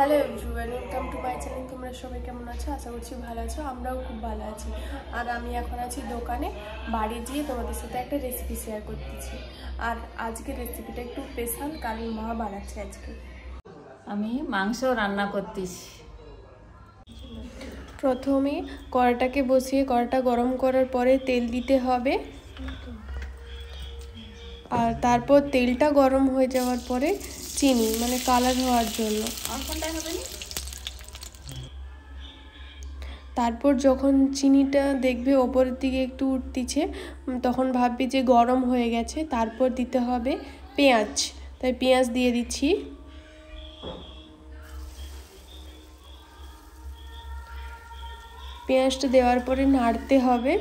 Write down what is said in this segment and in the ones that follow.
Hello everyone, welcome to my channel. তোমরা সবাই কেমন আছো? আশা করছি ভালো আছো। আমরাও খুব ভালো আছি। আর আমি এখন আছি দোকানে। বাড়ি গিয়ে তোমাদের সাথে একটা রেসিপি শেয়ার করতেছি। আর আজকের রেসিপিটা একটু স্পেশাল, কারণ মা বানাচ্ছে আজকে। আমি মাংস রান্না করতেছি। প্রথমে কড়াটাকে বসিয়ে কড়াটা গরম করার পরে তেল দিতে হবে। আর তারপর তেলটা গরম হয়ে যাওয়ার পরে চিনি, মানে কালার হওয়ার জন্য। তারপর যখন চিনিটা দেখবে ওপরের দিকে একটু উঠতিছে, তখন ভাববে যে গরম হয়ে গেছে। তারপর দিতে হবে পেঁয়াজ। তাই পেঁয়াজ দিয়ে দিচ্ছি। পেঁয়াজটা দেওয়ার পরে নাড়তে হবে।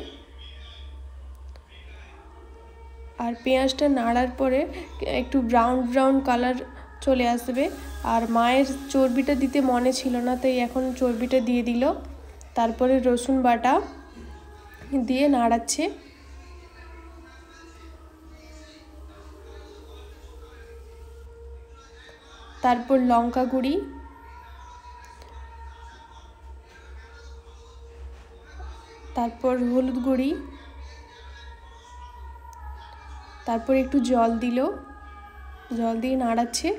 আর পেঁয়াজটা নাড়ার পরে একটু ব্রাউন ব্রাউন কালার চলে আসবে। আর মায়ের চর্বিটা দিতে মনে ছিল না, তাই এখন চর্বিটা দিয়ে দিল। তারপরে রসুন বাটা দিয়ে নাড়াচ্ছে। তারপর লঙ্কা গুঁড়ি, তারপর হলুদ গুঁড়ি, তারপর একটু জল দিল, জল দিয়ে নাড়াচ্ছে।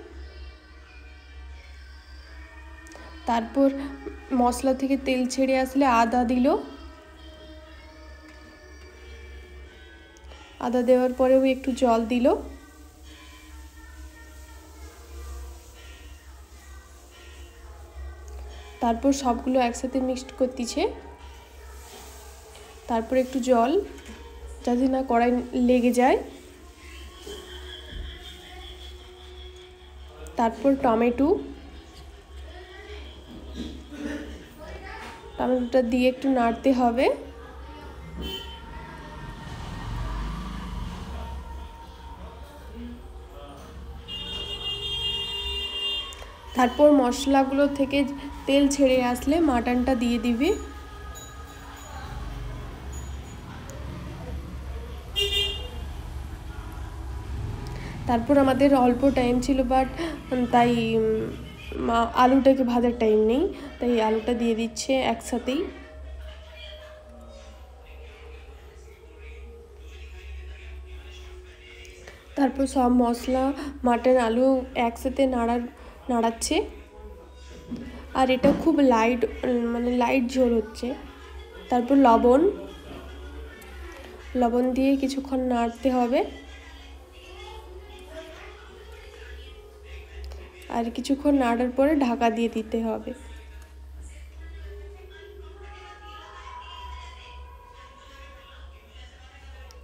তারপর মশলা থেকে তেল ছেড়ে আসলে আদা দিল। আদা দেওয়ার পরেও একটু জল দিল। তারপর সবগুলো একসাথে মিক্সড করতেছে। তারপর একটু জল, যাতে না কড়াই লেগে যায়। তারপর টমেটোটা দিয়ে একটু নাড়তে হবে। তারপর মশলাগুলো থেকে তেল ছেড়ে আসলে মাটনটা দিয়ে দিবি। তারপর আমাদের অল্প টাইম ছিল, বাট তাই আলুটাকে ভাজার টাইম নেই, তাই আলুটা দিয়ে দিচ্ছে একসাথেই। তারপর সব মশলা, মাটন, আলু একসাথে নাড়াচ্ছে। আর এটা খুব লাইট ঝোল হচ্ছে। তারপর লবণ দিয়ে কিছুক্ষণ নাড়তে হবে। আর কিছুক্ষণ নাড়ার পরে ঢাকা দিয়ে দিতে হবে।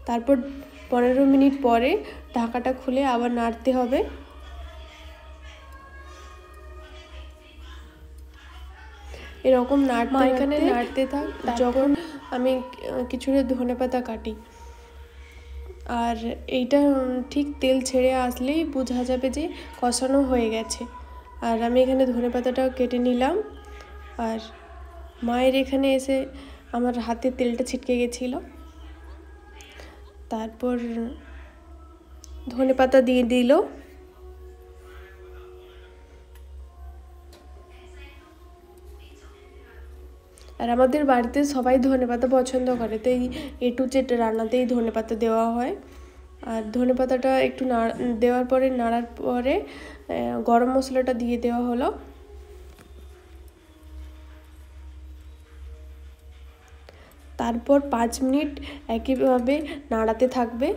তারপর 15 মিনিট পরে ঢাকাটা খুলে আবার নাড়তে হবে। এরকম নাড়তে থাক যখন আমি কিছুটা ধনেপাতা কাটি। আর এইটা ঠিক তেল ছেড়ে আসলেই বোঝা যাবে যে কষানো হয়ে গেছে। আর আমি এখানে ধনেপাতাটাও কেটে নিলাম। আর মায়ের এখানে এসে আমার হাতে তেলটা ছিটকে গেছিল। তারপর ধনেপাতা দিয়ে দিল। আর আমাদের বাড়িতে সবাই ধনেপাতা পছন্দ করে, তাই A to Z রান্নাতেই ধনেপাতা দেওয়া হয়। আর ধনেপাতাটা একটু দেওয়ার পরে নাড়ার পরে গরম মশলাটা দিয়ে দেওয়া হলো। তারপর 5 মিনিট একইভাবে নাড়াতে থাকবে।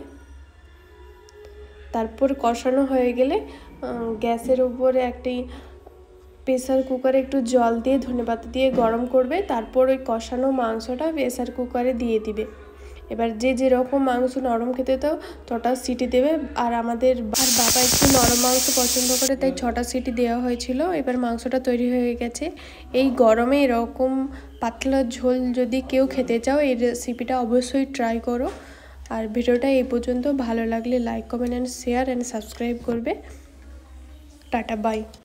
তারপর কষানো হয়ে গেলে গ্যাসের উপরে একটি প্রেসার কুকারে একটু জল দিয়ে ধনেপাতা দিয়ে গরম করবে। তারপর ওই কষানো মাংসটা প্রেসার কুকারে দিয়ে দিবে। এবার যে যেরকম মাংস নরম খেতে তো তটা সিটি দেবে। আর বাবা একটু নরম মাংস পছন্দ করে, তাই 6টা সিটি দেওয়া হয়েছিল। এবার মাংসটা তৈরি হয়ে গেছে। এই গরমে এরকম পাতলা ঝোল যদি কেউ খেতে চাও, এই রেসিপিটা অবশ্যই ট্রাই করো। আর ভিডিওটা এই পর্যন্ত। ভালো লাগলে like, comment and share and subscribe করবে। Tata, by.